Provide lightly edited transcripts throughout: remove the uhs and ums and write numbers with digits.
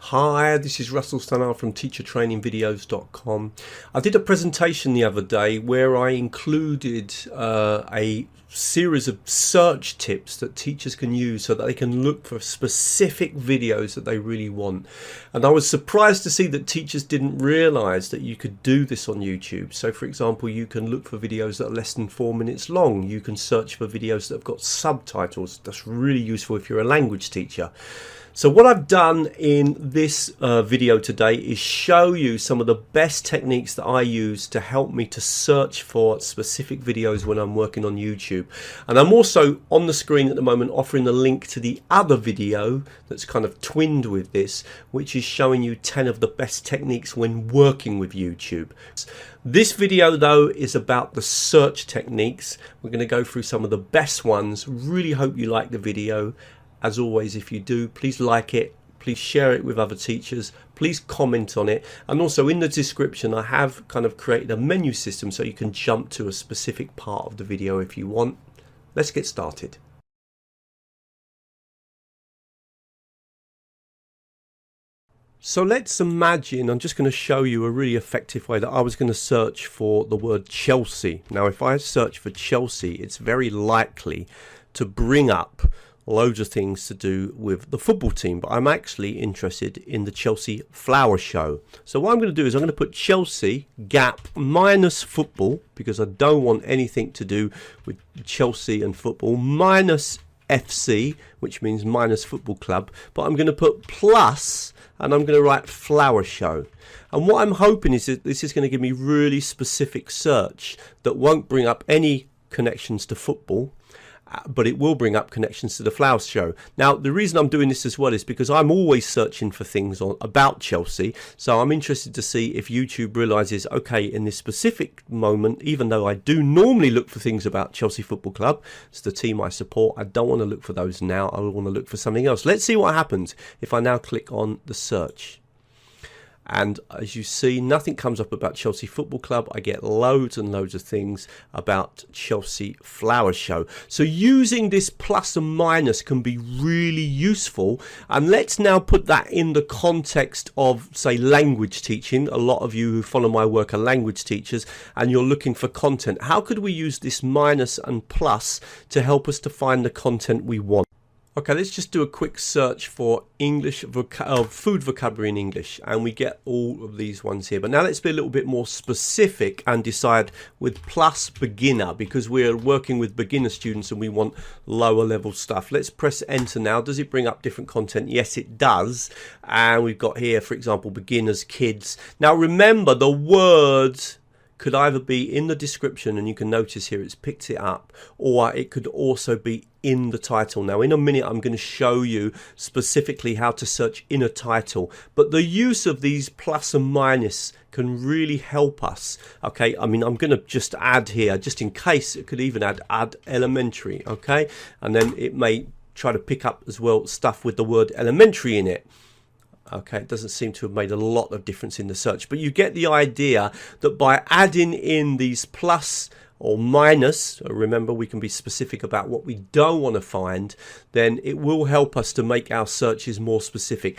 Hi, this is Russell Stannard from teachertrainingvideos.com. I did a presentation the other day where I included a series of search tips that teachers can use so that they can look for specific videos that they really want. And I was surprised to see that teachers didn't realize that you could do this on YouTube. So for example, you can look for videos that are less than 4 minutes long. You can search for videos that have got subtitles. That's really useful if you're a language teacher. So what I've done in this video today is show you some of the best techniques that I use to help me to search for specific videos when I'm working on YouTube. And I'm also on the screen at the moment offering the link to the other video that's kind of twinned with this, which is showing you 10 of the best techniques when working with YouTube. This video though is about the search techniques. We're going to go through some of the best ones. Really hope you like the video. As always, if you do, please like it, please share it with other teachers, please comment on it. And also in the description, I have kind of created a menu system so you can jump to a specific part of the video if you want. Let's get started. So let's imagine, I'm just going to show you a really effective way that I was going to search for the word Chelsea. Now, if I search for Chelsea, it's very likely to bring up loads of things to do with the football team, but I'm actually interested in the Chelsea flower show. So what I'm going to do is I'm going to put Chelsea gap minus football, because I don't want anything to do with Chelsea and football, minus FC, which means minus football club, but I'm going to put plus and I'm going to write flower show. And what I'm hoping is that this is going to give me really specific search that won't bring up any connections to football, but it will bring up connections to the flower show. Now, the reason I'm doing this as well is because I'm always searching for things about Chelsea. So I'm interested to see if YouTube realizes, okay, in this specific moment, even though I do normally look for things about Chelsea Football Club, it's the team I support, I don't want to look for those now. I want to look for something else. Let's see what happens if I now click on the search. And as you see, nothing comes up about Chelsea Football Club. I get loads and loads of things about Chelsea Flower Show. So using this plus and minus can be really useful. And let's now put that in the context of, say, language teaching. A lot of you who follow my work are language teachers and you're looking for content. How could we use this minus and plus to help us to find the content we want? Okay, let's just do a quick search for English food vocabulary in English, and we get all of these ones here. But now let's be a little bit more specific and decide with plus beginner, because we're working with beginner students and we want lower level stuff. Let's press enter now. Does it bring up different content? Yes, it does. And we've got here, for example, beginners, kids. Now remember, the words could either be in the description, and you can notice here it's picked it up, or it could also be in the title. Now in a minute I'm going to show you specifically how to search in a title, but the use of these plus and minus can really help us. Okay, I mean, I'm going to just add here, just in case, it could even add elementary. Okay, and then it may try to pick up as well stuff with the word elementary in it. Okay, it doesn't seem to have made a lot of difference in the search, but you get the idea that by adding in these plus or minus, remember we can be specific about what we don't want to find, then it will help us to make our searches more specific.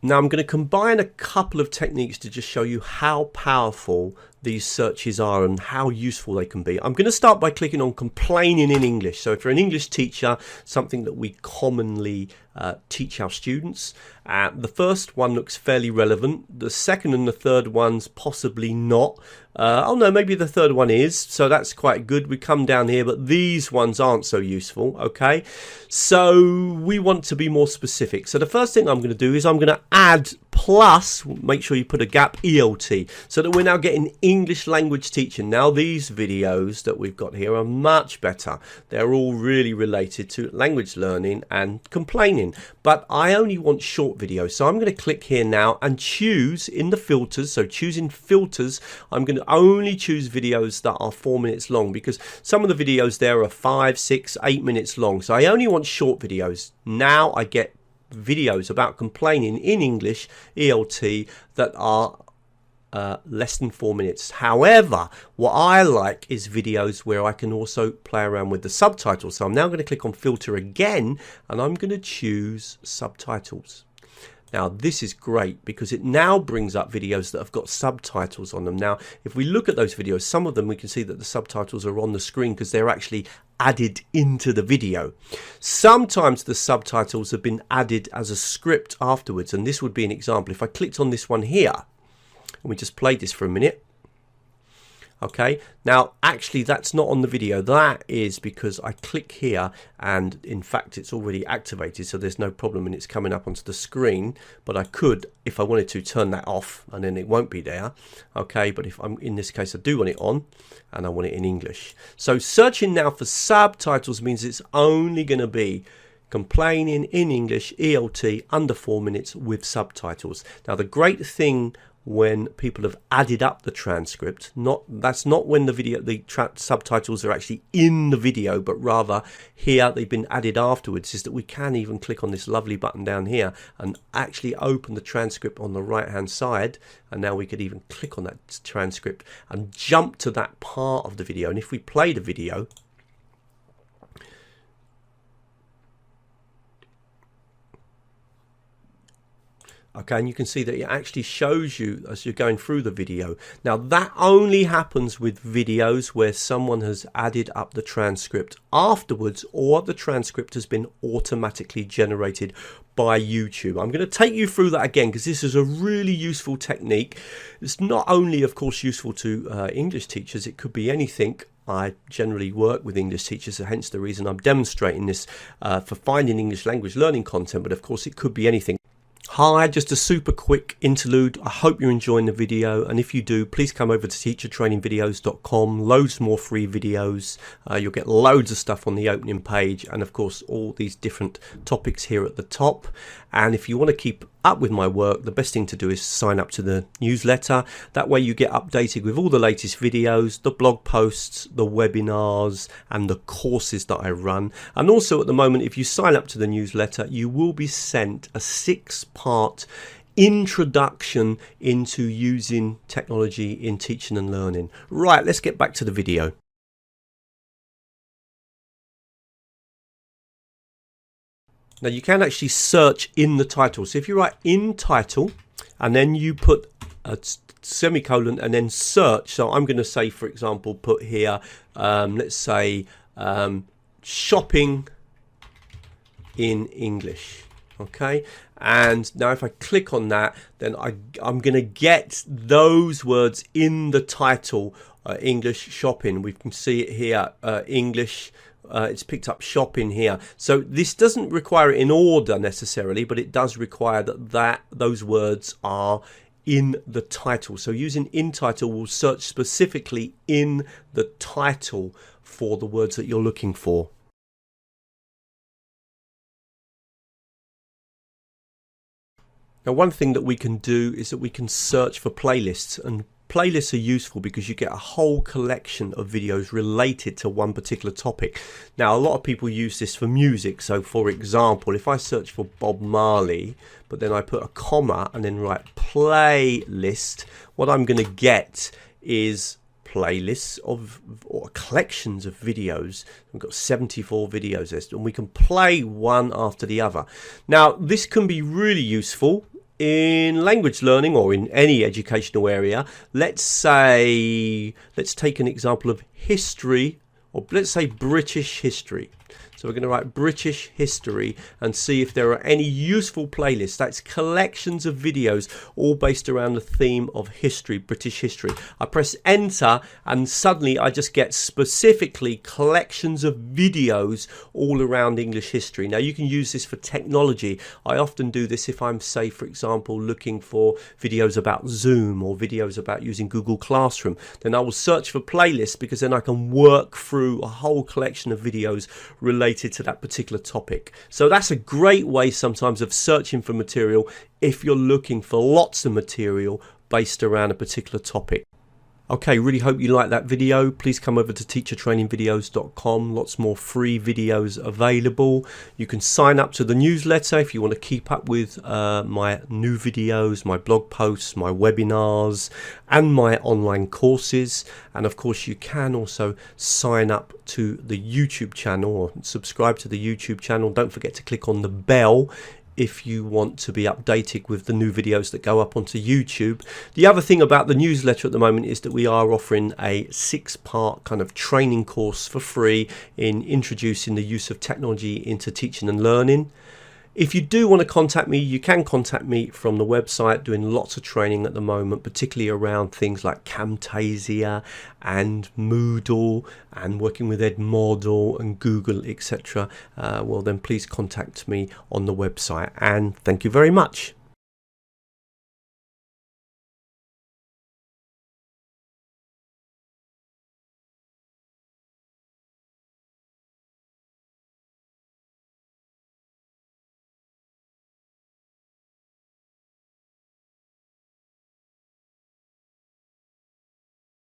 Now I'm going to combine a couple of techniques to just show you how powerful these searches are and how useful they can be. I'm going to start by clicking on complaining in English. So if you're an English teacher, something that we commonly teach our students, the first one looks fairly relevant. The second and the third ones possibly not. Oh no, maybe the third one is, so that's quite good. We come down here, but these ones aren't so useful. Okay, so we want to be more specific. So the first thing I'm going to do is I'm going to add plus, make sure you put a gap, ELT, so that we're now getting English language teaching. Now these videos that we've got here are much better. They're all really related to language learning and complaining, but I only want short videos. So I'm going to click here now and choose in the filters. So choosing filters, I'm going to only choose videos that are 4 minutes long, because some of the videos there are 5, 6, 8 minutes long. So I only want short videos. Now I get videos about complaining in English, ELT, that are less than 4 minutes. However, what I like is videos where I can also play around with the subtitles. So I'm now going to click on filter again, and I'm going to choose subtitles. Now this is great because it now brings up videos that have got subtitles on them. Now if we look at those videos, some of them we can see that the subtitles are on the screen because they're actually added into the video. Sometimes the subtitles have been added as a script afterwards, and this would be an example. If I clicked on this one here and we just played this for a minute. Okay, now actually that's not on the video. That is because I click here and in fact it's already activated, so there's no problem and it's coming up onto the screen. But I could, if I wanted to, turn that off and then it won't be there. Okay, but if I'm in this case I do want it on and I want it in English. So searching now for subtitles means it's only going to be complaining in English, ELT, under 4 minutes with subtitles. Now the great thing when people have added up the transcript, that's not when the subtitles are actually in the video, but rather here they've been added afterwards, is that we can even click on this lovely button down here and actually open the transcript on the right hand side. And now we could even click on that transcript and jump to that part of the video. And if we play the video, okay, and you can see that it actually shows you as you're going through the video. Now that only happens with videos where someone has added up the transcript afterwards, or the transcript has been automatically generated by YouTube. I'm going to take you through that again because this is a really useful technique. It's not only of course useful to English teachers, it could be anything. I generally work with English teachers, so hence the reason I'm demonstrating this for finding English language learning content, but of course it could be anything. Hi, just a super quick interlude. I hope you're enjoying the video, and if you do, please come over to teachertrainingvideos.com. Loads more free videos. You'll get loads of stuff on the opening page, and of course all these different topics here at the top. And if you want to keep up with my work, the best thing to do is sign up to the newsletter. That way you get updated with all the latest videos, the blog posts, the webinars and the courses that I run. And also at the moment, if you sign up to the newsletter, you will be sent a 6-part introduction into using technology in teaching and learning. Right, let's get back to the video. Now you can actually search in the title. So if you write in title and then you put a semicolon and then search. So I'm going to say, for example, put here, let's say shopping in English. Okay, and now if I click on that, then I'm going to get those words in the title. English shopping, we can see it here, English. It's picked up shopping here. So this doesn't require it in order necessarily, but it does require that those words are in the title. So using in title will search specifically in the title for the words that you're looking for. Now one thing that we can do is that we can search for playlists, and playlists are useful because you get a whole collection of videos related to one particular topic. Now a lot of people use this for music. So for example, if I search for Bob Marley but then I put a comma and then write playlist, what I'm going to get is playlists of or collections of videos. We've got 74 videos there, and we can play one after the other. Now this can be really useful in language learning or in any educational area. Let's take an example of history, or let's say British history. So we're going to write British history and see if there are any useful playlists. That's collections of videos all based around the theme of history, British history. I press enter and suddenly I just get specifically collections of videos all around English history. Now you can use this for technology. I often do this if I'm, say, for example, looking for videos about Zoom or videos about using Google Classroom. Then I will search for playlists because then I can work through a whole collection of videos related to that particular topic. So that's a great way sometimes of searching for material if you're looking for lots of material based around a particular topic. Okay, really hope you like that video. Please come over to teachertrainingvideos.com. Lots more free videos available. You can sign up to the newsletter if you want to keep up with my new videos, my blog posts, my webinars, and my online courses. And of course, you can also sign up to the YouTube channel or subscribe to the YouTube channel. Don't forget to click on the bell if you want to be updated with the new videos that go up onto YouTube. The other thing about the newsletter at the moment is that we are offering a 6-part kind of training course for free in introducing the use of technology into teaching and learning. If you do want to contact me, you can contact me from the website. Doing lots of training at the moment, particularly around things like Camtasia and Moodle and working with Edmodo and Google, etc. Well, then please contact me on the website. And thank you very much.